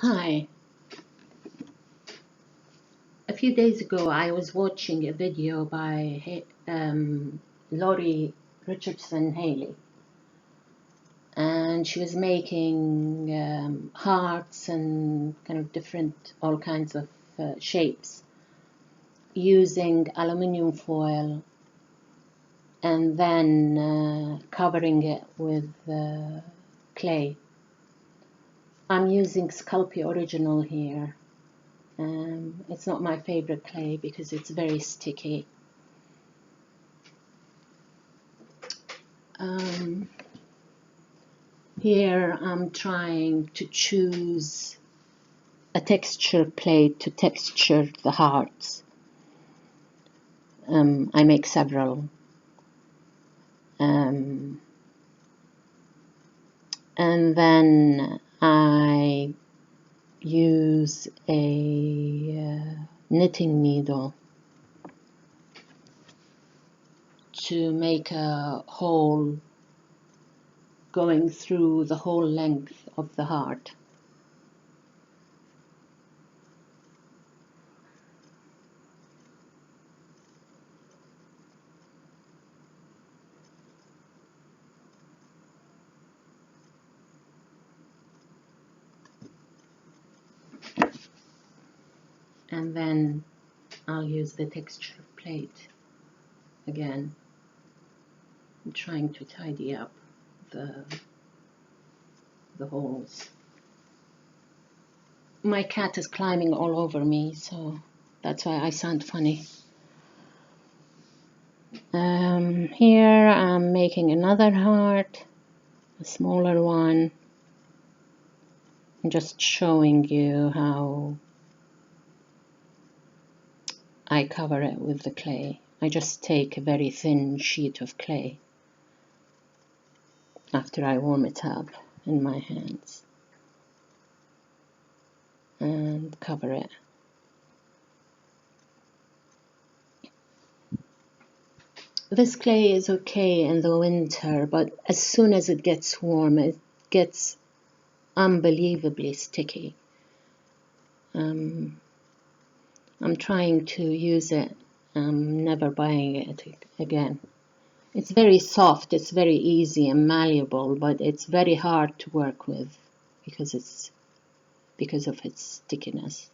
Hi. A few days ago, I was watching a video by Laurie Richardson Haley, and she was making hearts and kind of different, all kinds of shapes using aluminium foil and then covering it with clay. I'm using Sculpey Original here. It's not my favorite clay because it's very sticky. Here I'm trying to choose a texture plate to texture the hearts. I make several. And then I use a knitting needle to make a hole going through the whole length of the heart. And then I'll use the texture plate again. I'm trying to tidy up the holes. My cat is climbing all over me, so that's why I sound funny. Here I'm making another heart, a smaller one. I'm just showing you how I cover it with the clay. I just take a very thin sheet of clay after I warm it up in my hands and cover it. This clay is okay in the winter, but as soon as it gets warm, it gets unbelievably sticky. I'm trying to use it. I'm never buying it again. It's very soft, it's very easy and malleable, but it's very hard to work with because of its stickiness.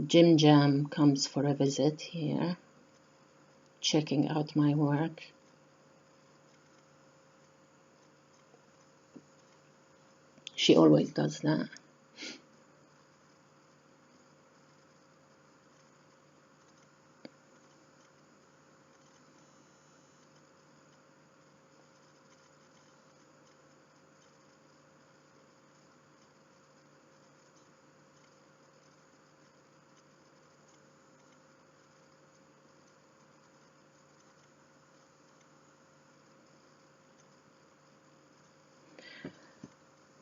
Jim Jam comes for a visit here, checking out my work. She always does that.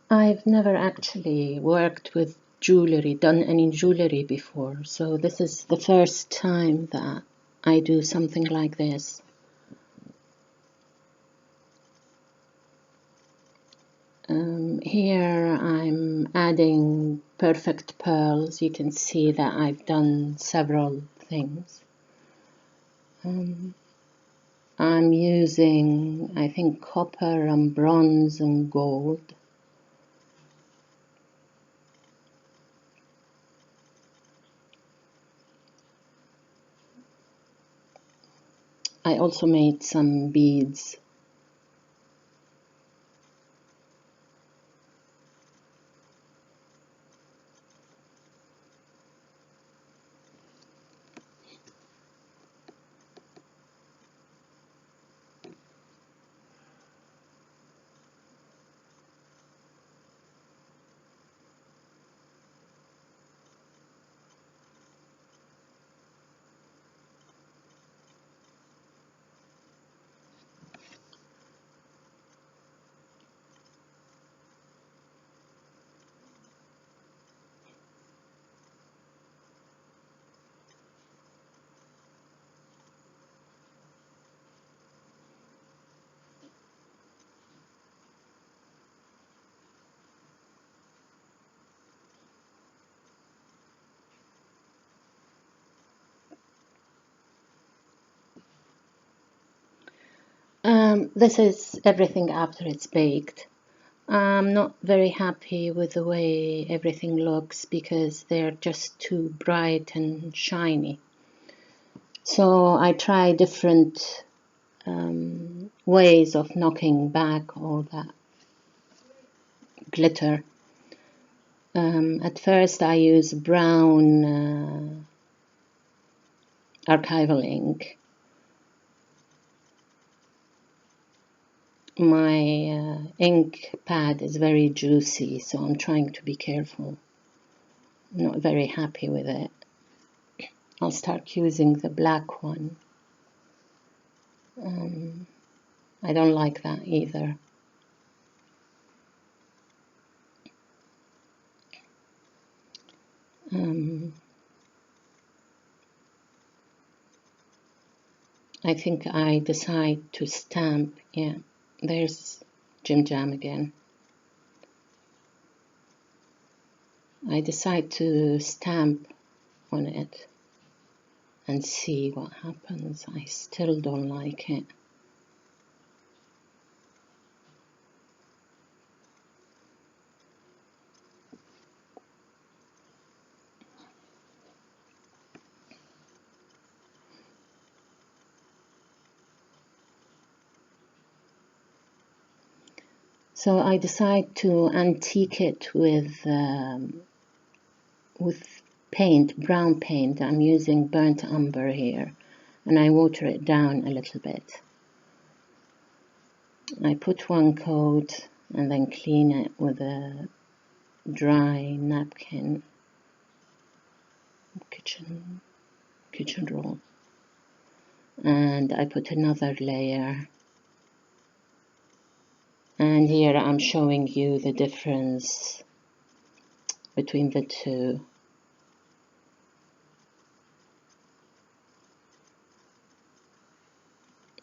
I've never actually worked with jewelry, done any jewelry before, so this is the first time that I do something like this. Here I'm adding perfect pearls. You can see that I've done several things. I'm using, I think, copper and bronze and gold. I also made some beads. This is everything after it's baked. I'm not very happy with the way everything looks because they're just too bright and shiny. So I try different ways of knocking back all that glitter. At first I use brown archival ink. My ink pad is very juicy, so I'm trying to be careful. I'm not very happy with it. I'll start using the black one. I don't like that either. I think I decide to stamp. Yeah, there's Jim Jam again. I decide to stamp on it and see what happens. I still don't like it. So I decide to antique it with paint, brown paint. I'm using burnt umber here, and I water it down a little bit. I put one coat and then clean it with a dry napkin, kitchen roll, and I put another layer. And here I'm showing you the difference between the two.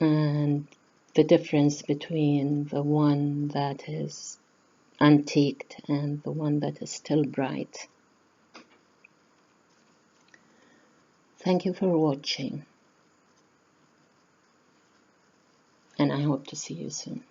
And the difference between the one that is antiqued and the one that is still bright. Thank you for watching, and I hope to see you soon.